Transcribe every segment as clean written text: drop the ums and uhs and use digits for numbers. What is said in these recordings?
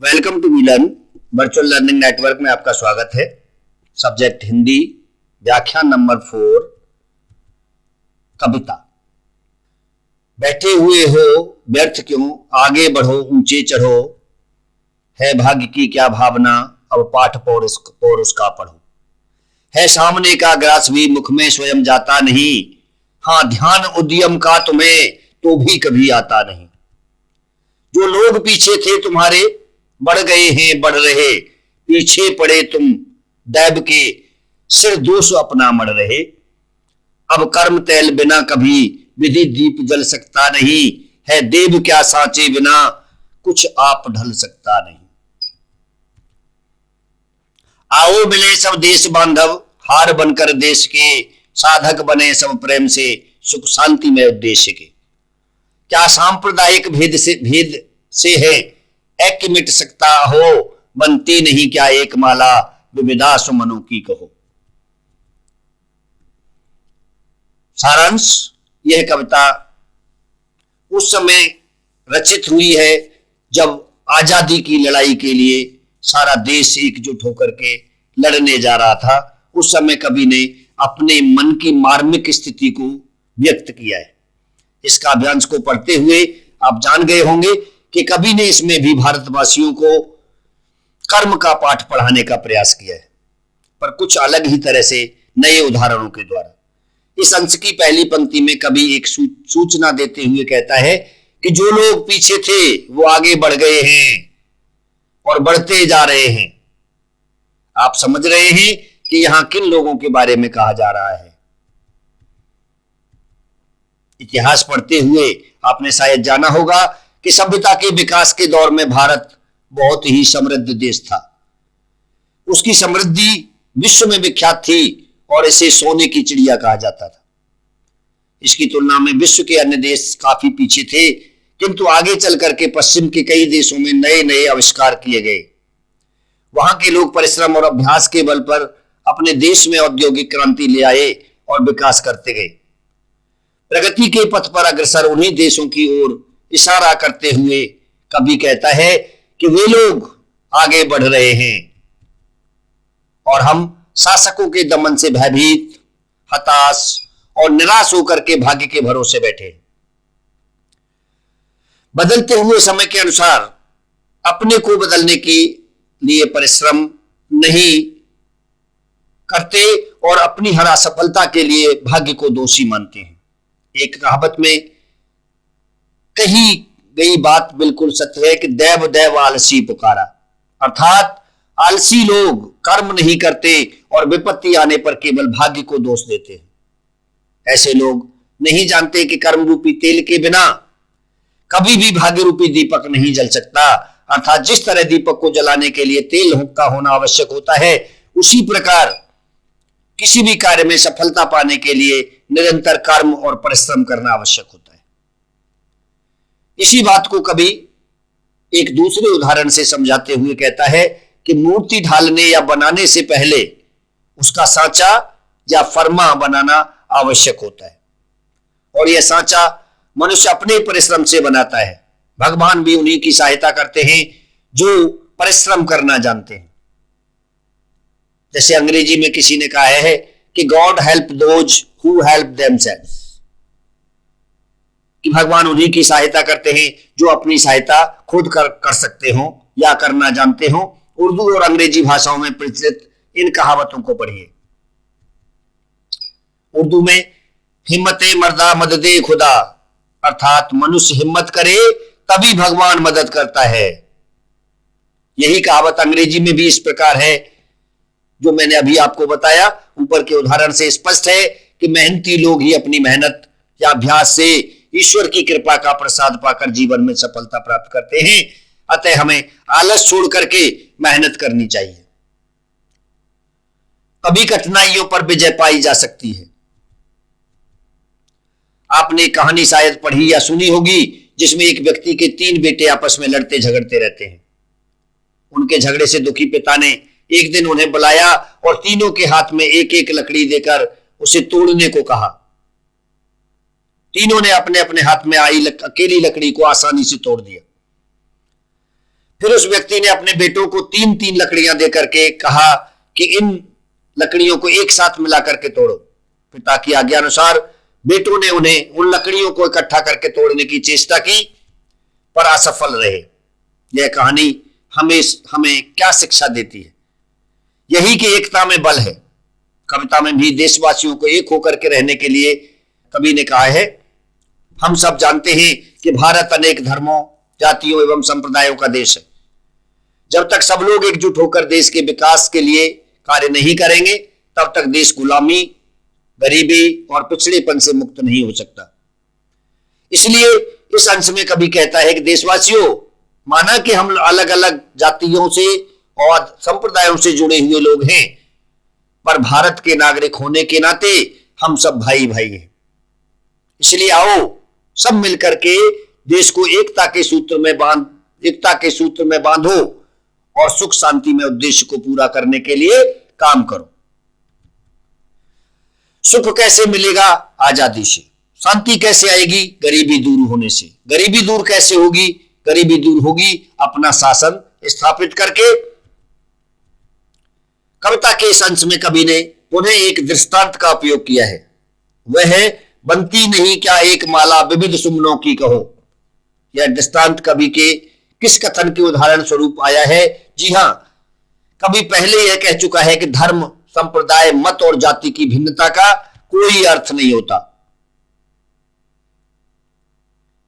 Welcome to WeLearn virtual learning network में आपका स्वागत है। सब्जेक्ट हिंदी, व्याख्यान नंबर 4, कविता। बैठे हुए हो व्यर्थ क्यों, आगे बढ़ो ऊंचे चढ़ो, है भाग्य की क्या भावना, अब पाठ पौर उसका पढ़ो। है सामने का ग्रास भी मुख में स्वयं जाता नहीं, हाँ ध्यान उद्यम का तुम्हें तो भी कभी आता नहीं। जो लोग पीछे थे तुम्हारे बढ़ गए हैं बढ़ रहे, पीछे पड़े तुम दैव के सिर दोष अपना मर रहे। अब कर्म तेल बिना कभी विधि दीप जल सकता नहीं, है देव क्या सांचे बिना कुछ आप ढल सकता नहीं। आओ मिले सब देश बांधव, हार बनकर देश के, साधक बने सब प्रेम से, सुख शांति में उद्देश्य के। क्या सांप्रदायिक भेद से है ऐक्य मिट सकता हो, बनती नहीं क्या एक माला, विविधा सुमनों की कहो। सारांश, यह कविता उस समय रचित हुई है जब आजादी की लड़ाई के लिए सारा देश एकजुट होकर के लड़ने जा रहा था। उस समय कवि ने अपने मन की मार्मिक स्थिति को व्यक्त किया है। इस काव्यांश को पढ़ते हुए आप जान गए होंगे कि कवि ने इसमें भी भारतवासियों को कर्म का पाठ पढ़ाने का प्रयास किया है, पर कुछ अलग ही तरह से नए उदाहरणों के द्वारा। इस अंश की पहली पंक्ति में कवि एक सूचना देते हुए कहता है कि जो लोग पीछे थे वो आगे बढ़ गए हैं और बढ़ते जा रहे हैं। आप समझ रहे हैं कि यहां किन लोगों के बारे में कहा जा रहा है। इतिहास पढ़ते हुए आपने शायद जाना होगा कि सभ्यता के विकास के दौर में भारत बहुत ही समृद्ध देश था। उसकी समृद्धि विश्व में विख्यात थी और इसे सोने की चिड़िया कहा जाता था। इसकी तुलना में विश्व के अन्य देश काफी पीछे थे, किंतु आगे चल करके पश्चिम के कई देशों में नए नए आविष्कार किए गए। वहां के लोग परिश्रम और अभ्यास के बल पर अपने देश में औद्योगिक क्रांति ले आए और विकास करते गए। प्रगति के पथ पर अग्रसर उन्हीं देशों की ओर इशारा करते हुए कवि कहता है कि वे लोग आगे बढ़ रहे हैं और हम शासकों के दमन से भयभीत, हताश और निराश होकर के भाग्य के भरोसे बैठे। बदलते हुए समय के अनुसार अपने को बदलने के लिए परिश्रम नहीं करते और अपनी हर असफलता के लिए भाग्य को दोषी मानते हैं। एक कहावत में कही गई बात बिल्कुल सत्य है कि दैव दैव आलसी पुकारा, अर्थात आलसी लोग कर्म नहीं करते और विपत्ति आने पर केवल भाग्य को दोष देते हैं। ऐसे लोग नहीं जानते कि कर्म रूपी तेल के बिना कभी भी भाग्य रूपी दीपक नहीं जल सकता। अर्थात जिस तरह दीपक को जलाने के लिए तेल का होना आवश्यक होता है, उसी प्रकार किसी भी कार्य में सफलता पाने के लिए निरंतर कर्म और परिश्रम करना आवश्यक होता है। इसी बात को कभी एक दूसरे उदाहरण से समझाते हुए कहता है कि मूर्ति ढालने या बनाने से पहले उसका सांचा या फरमा बनाना आवश्यक होता है, और यह सांचा मनुष्य अपने परिश्रम से बनाता है। भगवान भी उन्हीं की सहायता करते हैं जो परिश्रम करना जानते हैं। जैसे अंग्रेजी में किसी ने कहा है कि God help those who help themselves, कि भगवान उन्हीं की सहायता करते हैं जो अपनी सहायता खुद कर सकते हो या करना जानते हो। उर्दू और अंग्रेजी भाषाओं में प्रचलित इन कहावतों को पढ़िए। उर्दू में हिम्मते मर्दा मददे खुदा, अर्थात मनुष्य हिम्मत करे तभी भगवान मदद करता है। यही कहावत अंग्रेजी में भी इस प्रकार है जो मैंने अभी आपको बताया। ऊपर के उदाहरण से स्पष्ट है कि मेहनती लोग ही अपनी मेहनत या अभ्यास से ईश्वर की कृपा का प्रसाद पाकर जीवन में सफलता प्राप्त करते हैं। अतः हमें आलस छोड़ करके मेहनत करनी चाहिए। कभी कठिनाइयों पर विजय पाई जा सकती है। आपने कहानी शायद पढ़ी या सुनी होगी जिसमें एक व्यक्ति के 3 बेटे आपस में लड़ते झगड़ते रहते हैं। उनके झगड़े से दुखी पिता ने एक दिन उन्हें बुलाया और तीनों के हाथ में एक एक लकड़ी देकर उसे तोड़ने को कहा। तीनों ने अपने अपने हाथ में आई अकेली लकड़ी को आसानी से तोड़ दिया। फिर उस व्यक्ति ने अपने बेटों को 3-3 लकड़ियां देकर के कहा कि इन लकड़ियों को एक साथ मिला करके तोड़ो। पिता की आज्ञा अनुसार बेटों ने उन्हें उन लकड़ियों को इकट्ठा करके तोड़ने की चेष्टा की, पर असफल रहे। यह कहानी हमें क्या शिक्षा देती है? यही कि एकता में बल है। कविता में भी देशवासियों को एक होकर के रहने के लिए कवि ने कहा है, हम सब जानते हैं कि भारत अनेक धर्मों, जातियों एवं संप्रदायों का देश है। जब तक सब लोग एकजुट होकर देश के विकास के लिए कार्य नहीं करेंगे, तब तक देश गुलामी, गरीबी और पिछड़ेपन से मुक्त नहीं हो सकता। इसलिए इस अंश में कवि कहता है कि देशवासियों, माना कि हम अलग अलग जातियों से और संप्रदायों से जुड़े हुए लोग हैं, पर भारत के नागरिक होने के नाते हम सब भाई भाई हैं। इसलिए आओ सब मिलकर के देश को एकता के सूत्र में बांधो और सुख शांति में उद्देश्य को पूरा करने के लिए काम करो। सुख कैसे मिलेगा? आजादी से। शांति कैसे आएगी? गरीबी दूर होने से। गरीबी दूर कैसे होगी? गरीबी दूर होगी अपना शासन स्थापित करके। कविता के इस अंश में कवि ने पुनः एक दृष्टांत का उपयोग किया है। वह है, बनती नहीं क्या एक माला विविध सुमनों की कहो। यह दृष्टांत कवि के किस कथन के उदाहरण स्वरूप आया है? जी हां, कवि पहले यह कह चुका है कि धर्म, संप्रदाय, मत और जाति की भिन्नता का कोई अर्थ नहीं होता।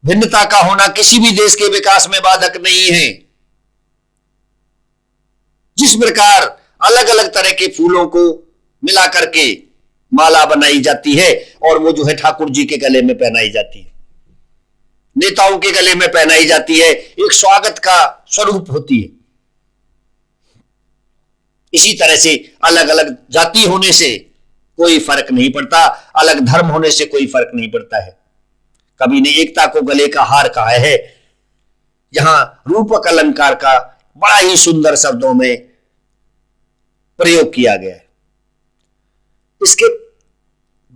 भिन्नता का होना किसी भी देश के विकास में बाधक नहीं है। जिस प्रकार अलग अलग तरह के फूलों को मिला करके माला बनाई जाती है और वो जो है ठाकुर जी के गले में पहनाई जाती है, नेताओं के गले में पहनाई जाती है, एक स्वागत का स्वरूप होती है। इसी तरह से अलग अलग जाति होने से कोई फर्क नहीं पड़ता, अलग धर्म होने से कोई फर्क नहीं पड़ता है। कवि ने एकता को गले का हार कहा है। यहां रूपक अलंकार का बड़ा ही सुंदर शब्दों में प्रयोग किया गया है। इसके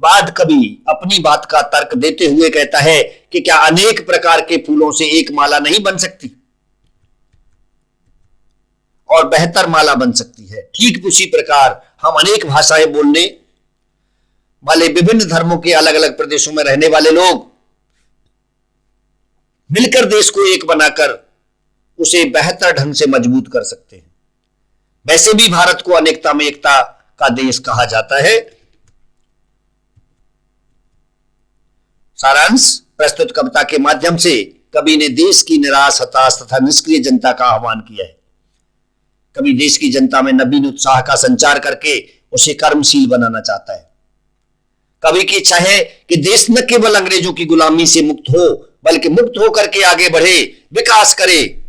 बाद कवि अपनी बात का तर्क देते हुए कहता है कि क्या अनेक प्रकार के फूलों से एक माला नहीं बन सकती और बेहतर माला बन सकती है? ठीक उसी प्रकार हम अनेक भाषाएं बोलने वाले, विभिन्न धर्मों के अलग अलग प्रदेशों में रहने वाले लोग मिलकर देश को एक बनाकर उसे बेहतर ढंग से मजबूत कर सकते हैं। वैसे भी भारत को अनेकता में एकता का देश कहा जाता है। सारांश, प्रस्तुत कविता के माध्यम से कवि ने देश की निराश, हताश तथा निष्क्रिय जनता का आह्वान किया है। कवि देश की जनता में नवीन उत्साह का संचार करके उसे कर्मशील बनाना चाहता है। कवि की इच्छा है कि देश न केवल अंग्रेजों की गुलामी से मुक्त हो, बल्कि मुक्त होकर के आगे बढ़े, विकास करे,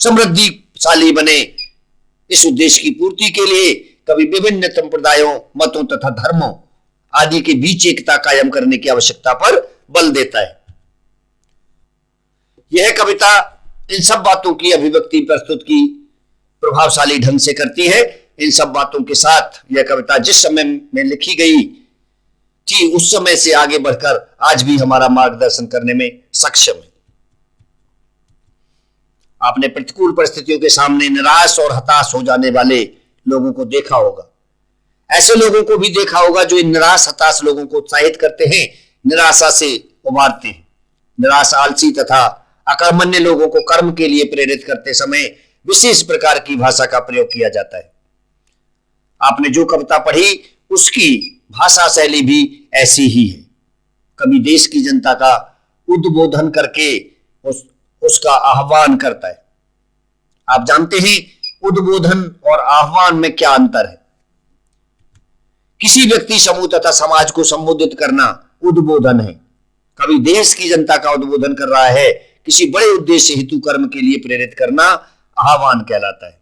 समृद्धिशाली बने। इस उद्देश्य की पूर्ति के लिए कवि विभिन्न संप्रदायों, मतों तथा धर्मों आदि के बीच एकता कायम करने की आवश्यकता पर बल देता है। यह कविता इन सब बातों की अभिव्यक्ति प्रस्तुत की प्रभावशाली ढंग से करती है। इन सब बातों के साथ यह कविता जिस समय में लिखी गई थी, उस समय से आगे बढ़कर आज भी हमारा मार्गदर्शन करने में सक्षम है। आपने प्रतिकूल परिस्थितियों के सामने निराश और हताश हो जाने वाले लोगों को देखा होगा। ऐसे लोगों को भी देखा होगा जो इन निराश हताश लोगों को उत्साहित करते हैं, निराशा से उबारते हैं। निराश, आलसी तथा अकर्मण्य लोगों को कर्म के लिए प्रेरित करते समय विशेष प्रकार की भाषा का प्रयोग किया जाता है। आपने जो कविता पढ़ी उसकी भाषा शैली भी ऐसी ही है। कवि देश की जनता का उद्बोधन करके उसका आह्वान करता है। आप जानते हैं उद्बोधन और आह्वान में क्या अंतर है? किसी व्यक्ति, समूह तथा समाज को संबोधित करना उद्बोधन है। कवि देश की जनता का उद्बोधन कर रहा है। किसी बड़े उद्देश्य हेतु कर्म के लिए प्रेरित करना आह्वान कहलाता है।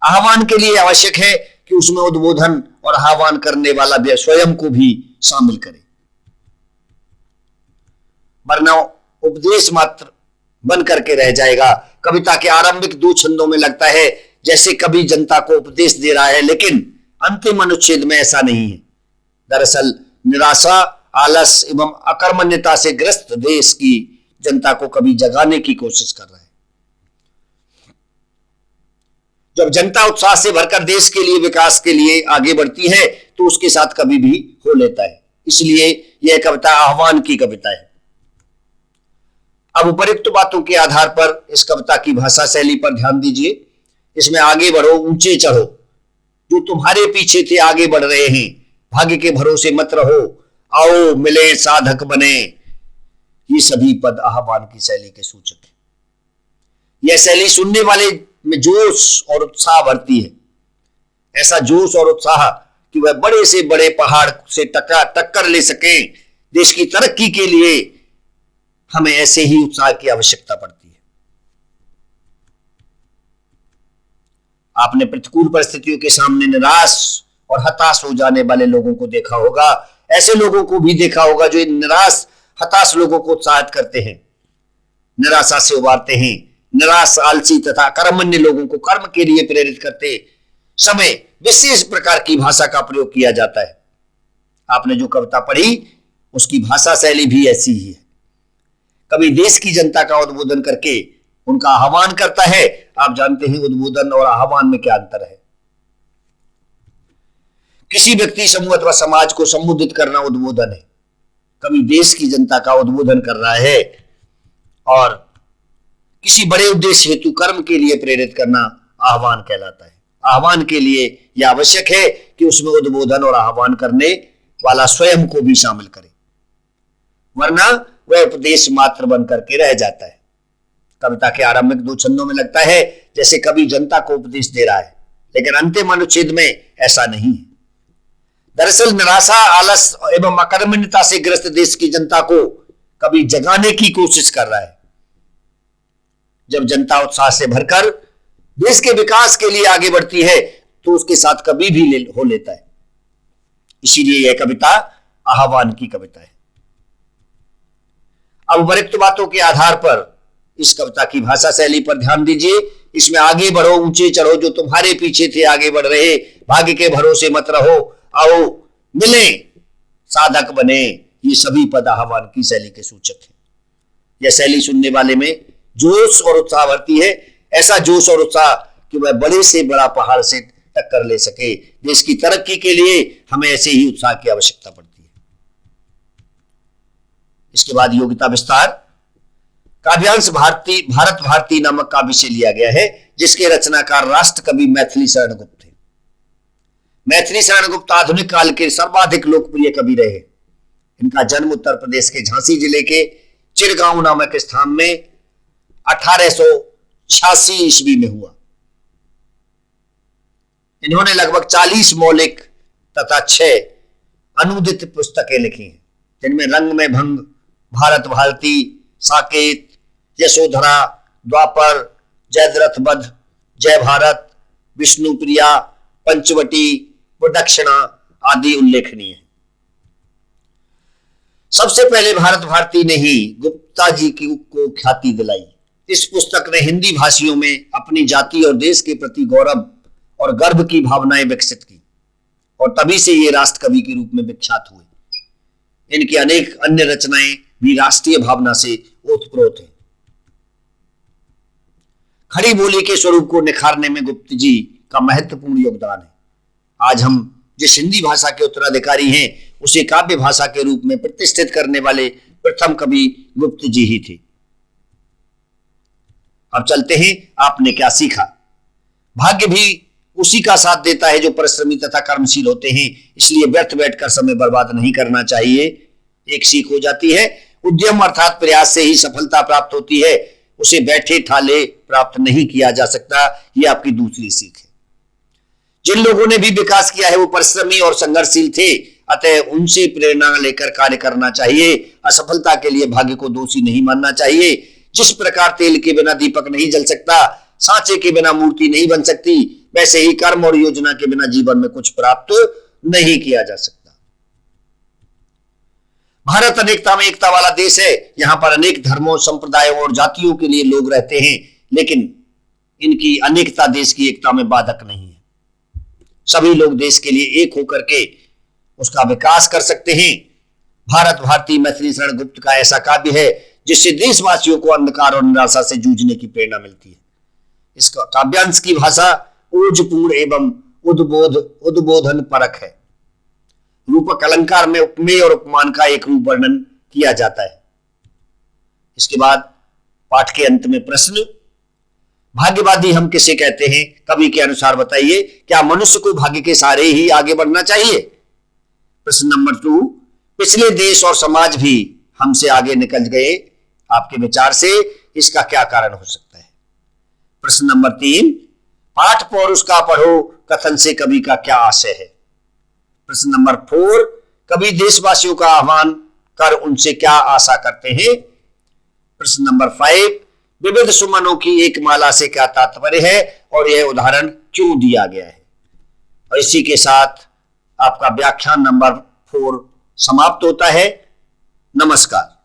आह्वान के लिए आवश्यक है कि उसमें उद्बोधन और आह्वान करने वाला व्यक्ति स्वयं को भी शामिल करे, वरना उपदेश मात्र बन करके रह जाएगा। कविता के आरंभिक 2 छंदों में लगता है जैसे कवि जनता को उपदेश दे रहा है, लेकिन अंतिम अनुच्छेद में ऐसा नहीं है। दरअसल निराशा, आलस एवं अकर्मण्यता से ग्रस्त देश की जनता को कवि जगाने की कोशिश कर रहा है। जब जनता उत्साह से भरकर देश के लिए, विकास के लिए आगे बढ़ती है तो उसके साथ कभी भी हो लेता है। इसलिए यह कविता आह्वान की कविता है। अब उपरोक्त बातों के आधार पर इस कविता की भाषा शैली पर ध्यान दीजिए। इसमें आगे बढ़ो, ऊंचे चढ़ो, जो तुम्हारे पीछे थे आगे बढ़ रहे हैं, भाग्य के भरोसे मत रहो, आओ मिले साधक बने, ये सभी पद आह्वान की शैली के सूचक है। यह शैली सुनने वाले में जोश और उत्साह भरती है। ऐसा जोश और उत्साह कि वह बड़े से बड़े पहाड़ से टक्कर ले सके। देश की तरक्की के लिए हमें ऐसे ही उत्साह की आवश्यकता पड़ती है। आपने प्रतिकूल परिस्थितियों के सामने निराश और हताश हो जाने वाले लोगों को देखा होगा। ऐसे लोगों को भी देखा होगा जो इन निराश हताश लोगों को उत्साहित करते हैं, निराशा से उबारते हैं। निराश, आलसी तथा कर्मण्य लोगों को कर्म के लिए प्रेरित करते समय विशेष प्रकार की भाषा का प्रयोग किया जाता है। आपने जो कविता पढ़ी उसकी भाषा शैली भी ऐसी ही है। कभी देश की जनता का उद्बोधन करके उनका आह्वान करता है। आप जानते हैं उद्बोधन और आह्वान में क्या अंतर है। किसी व्यक्ति, समूह अथवा समाज को संबोधित करना उद्बोधन है। कभी देश की जनता का उद्बोधन कर रहा है और किसी बड़े उद्देश्य हेतु कर्म के लिए प्रेरित करना आह्वान कहलाता है। आह्वान के लिए यह आवश्यक है कि उसमें उद्बोधन और आह्वान करने वाला स्वयं को भी शामिल करे, वरना वह उपदेश मात्र बन करके रह जाता है। कविता के आरंभिक 2 छंदों में लगता है जैसे कवि जनता को उपदेश दे रहा है, लेकिन अंतिम अनुच्छेद में ऐसा नहीं है। दरअसल निराशा, आलस एवं अकर्मण्यता से ग्रस्त देश की जनता को कभी जगाने की कोशिश कर रहा है। जब जनता उत्साह से भरकर देश के विकास के लिए आगे बढ़ती है तो उसके साथ कभी भी हो लेता है। इसीलिए यह कविता आह्वान की कविता है। अब उपरोक्त बातों के आधार पर इस कविता की भाषा शैली पर ध्यान दीजिए। इसमें आगे बढ़ो, ऊंचे चढ़ो, जो तुम्हारे पीछे थे आगे बढ़ रहे, भाग्य के भरोसे मत रहो, आओ मिले साधक बने, ये सभी पद आह्वान की शैली के सूचक हैं। यह शैली सुनने वाले में जोश और उत्साह भरती है। ऐसा जोश और उत्साह कि वह बड़े से बड़ा पहाड़ से टक्कर ले सके। देश की तरक्की के लिए हमें ऐसे ही उत्साह की आवश्यकता पड़ती है। इसके बाद योग्यता विस्तार। काव्यांश भारत भारती नामक काव्य से लिया गया है, जिसके रचनाकार राष्ट्र कवि मैथिली शरण गुप्त थे। मैथिली शरण गुप्त आधुनिक काल के सर्वाधिक लोकप्रिय कवि रहे। इनका जन्म उत्तर प्रदेश के झांसी जिले के चिरगांव नामक स्थान में 1886 ईस्वी में हुआ। इन्होंने लगभग 40 मौलिक तथा 6 अनुदित पुस्तकें लिखी हैं, जिनमें रंग में भंग, भारत भारती, साकेत, यशोधरा, द्वापर, जयद्रथ वध, जय भारत, विष्णुप्रिया, पंचवटी, प्रदक्षिणा आदि उल्लेखनीय है। सबसे पहले भारत भारती ने ही गुप्ता जी को ख्याति दिलाई। इस पुस्तक ने हिंदी भाषियों में अपनी जाति और देश के प्रति गौरव और गर्व की भावनाएं विकसित की और तभी से ये राष्ट्र कवि के रूप में विख्यात हुए। इनकी अनेक अन्य रचनाएं भी राष्ट्रीय भावना से ओतप्रोत हैं। खड़ी बोली के स्वरूप को निखारने में गुप्त जी का महत्वपूर्ण योगदान है। आज हम जिस हिंदी भाषा के उत्तराधिकारी हैं, उसे काव्य भाषा के रूप में प्रतिष्ठित करने वाले प्रथम कवि गुप्त जी ही थे। अब चलते हैं, आपने क्या सीखा। भाग्य भी उसी का साथ देता है जो परिश्रमी तथा कर्मशील होते हैं, इसलिए व्यर्थ बैठकर समय बर्बाद नहीं करना चाहिए। एक सीख हो जाती है, उद्यम अर्थात प्रयास से ही सफलता प्राप्त होती है, उसे बैठे ठाले प्राप्त नहीं किया जा सकता। यह आपकी दूसरी सीख है। जिन लोगों ने भी विकास किया है वो परिश्रमी और संघर्षशील थे, अतः उनसे प्रेरणा लेकर कार्य करना चाहिए। असफलता के लिए भाग्य को दोषी नहीं मानना चाहिए। जिस प्रकार तेल के बिना दीपक नहीं जल सकता, सांचे के बिना मूर्ति नहीं बन सकती, वैसे ही कर्म और योजना के बिना जीवन में कुछ प्राप्त नहीं किया जा सकता। भारत अनेकता में एकता वाला देश है। यहाँ पर अनेक धर्मों, संप्रदायों और जातियों के लिए लोग रहते हैं, लेकिन इनकी अनेकता देश की एकता में बाधक नहीं है। सभी लोग देश के लिए एक होकर के उसका विकास कर सकते हैं। भारत भारती मैथिली शरण गुप्त का ऐसा काव्य है जिससे देशवासियों को अंधकार और निराशा से जूझने की प्रेरणा मिलती है। इस काव्यांश की भाषा ओजपूर्ण एवं उद्बोधन परक है। रूपक अलंकार में उपमेय और उपमान का एक रूप वर्णन किया जाता है। इसके बाद पाठ के अंत में प्रश्न, भाग्यवादी हम किसे कहते हैं? कवि के अनुसार बताइए, क्या मनुष्य को भाग्य के सहारे ही आगे बढ़ना चाहिए? प्रश्न नंबर 2, पिछले देश और समाज भी हमसे आगे निकल गए, आपके विचार से इसका क्या कारण हो सकता है? प्रश्न नंबर 3, पाठ पौरुष का पढ़ो कथन से कवि का क्या आशय है? प्रश्न नंबर 4, कवि देशवासियों का आह्वान कर उनसे क्या आशा करते हैं? प्रश्न नंबर 5, विविध सुमनों की एक माला से क्या तात्पर्य है और यह उदाहरण क्यों दिया गया है? और इसी के साथ आपका व्याख्यान नंबर 4 समाप्त होता है। नमस्कार।